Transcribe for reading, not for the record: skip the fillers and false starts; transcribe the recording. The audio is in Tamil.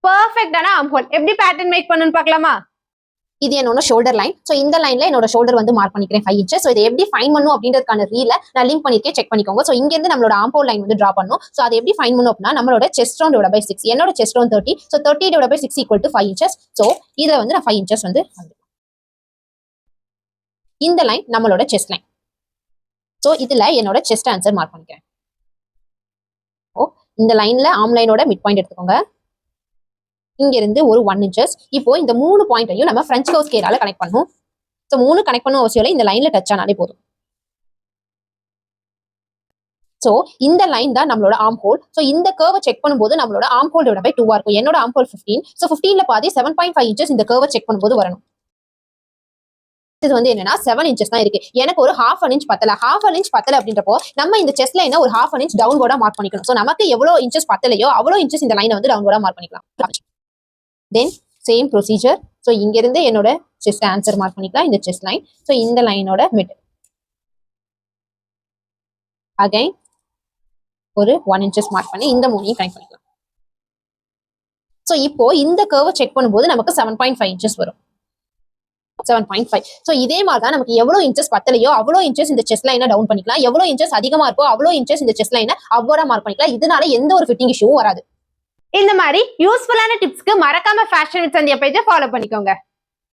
பெர்ஃபெக்ட்டான ஆர்ம் ஹோல் எப்படி பேட்டர்ன் மேக் பண்ணனும் பார்க்கலாமா? இது என்னோட ஷோல்டர் லைன். சோ இந்த லைன்ல என்னோட ஷோல்டர் வந்து மார்க் பண்ணிக்கிறேன் 5 inches. சோ இதை எப்படி ஃபைண்ட் பண்ணனும் அப்படின்றதுக்கான ரீல நான் லிங்க் பண்ணிருக்கேன், செக் பண்ணிக்கோங்க. சோ இங்க இருந்து நம்மளோட ஆர்ம் ஹோல் லைன் வந்து டிரா பண்ணனும். சோ அதை எப்படி ஃபைண்ட் பண்ணனும் அப்படினா நம்மளோட செஸ்ட் ரவுண்ட் டிவைட் பை 6. என்னோட chest round 30. So 30 divide by 6 = 5 inches. So இதுல வந்து நான் 5 inches வந்து இந்த லைன் நம்மளோட செஸ்ட் லைன். சோ இதுல என்னோட செஸ்ட் ஆன்சர் மார்க் பண்ணிக்கிறேன். ஓ இந்த லைன்ல ஆர்ம் லைனோட மிட் பாயிண்ட் எடுத்துக்கோங்க. இங்க இருந்து ஒரு 1 inches. இப்போ இந்த 3 பாயிண்ட்டையும் நம்ம ஃப்ரெஞ்ச் கர்வ் ஸ்கேலால கனெக்ட் பண்ணனும். சோ 3 கனெக்ட் பண்ணனும் அவசியம் இல்லை, இந்த லைன்ல டச் ஆனாலே போதும். சோ இந்த லைன் தான் நம்மளோட ஆர்ம் ஹோல். சோ இந்த கர்வை செக் பண்ணும்போது நம்மளோட ஆர்ம் ஹோல் டிவைட் பை 2 ஆ இருக்கும். என்னோட ஆர்ம் ஹோல் 15. சோ 15ல பாதி 7.5 inches இந்த கர்வை செக் பண்ணும்போது வரணும். இது வந்து என்னன்னா 7 inches தான் இருக்கு. எனக்கு ஒரு half an inch பத்தல. half an inch பத்தல அப்படின்றப்போ நம்ம இந்த செஸ்ட் லைனை ஒரு half an inch டவுன்வர்டா மார்க் பண்ணிக்கணும். சோ நமக்கு எவ்வளவு inches பத்தலையோ அவ்வளவு inches இந்த லைனை வந்து டவுன்வர்டா மார்க் பண்ணிக்கலாம். Then same procedure. So இங்க இருந்து என்னோட செஸ்ட் ஆன்சர் மார்க் பண்ணிக்கலாம், இந்த செஸ்ட் லைன். So இந்த லைனோட மிட் அகைன் ஒரு 1 inches மார்க் பண்ணி இந்த மூணையும் கனெக்ட் பண்ணிக்கலாம். So இப்போ இந்த கர்வை செக் பண்ணும்போது நமக்கு 7.5 inches வரும். 7.5. சோ இதே மாதிரி தான் நமக்கு எவ்வளவு இன்ச்சஸ் பத்தலையோ அவ்வளவு இன்ச்சஸ் இந்த செஸ்ட் லைனை டவுன் பண்ணிக்கலாம். எவ்வளவு இன்ச்சஸ் அதிகமா இருக்கோ அவ்வளவு இன்ச்சஸ் இந்த செஸ்ட் லைனை அப்வர்டா மார்க் பண்ணிக்கலாம். இதனால எந்த ஒரு ஃபிட்டிங் இஷ்யூவும் வராது. இந்த மாதிரி யூஸ்ஃபுல்லான டிப்ஸ்க்கு மறக்காம ஃபேஷன் வித் சந்தியா பேஜை ஃபாலோ பண்ணிக்கோங்க.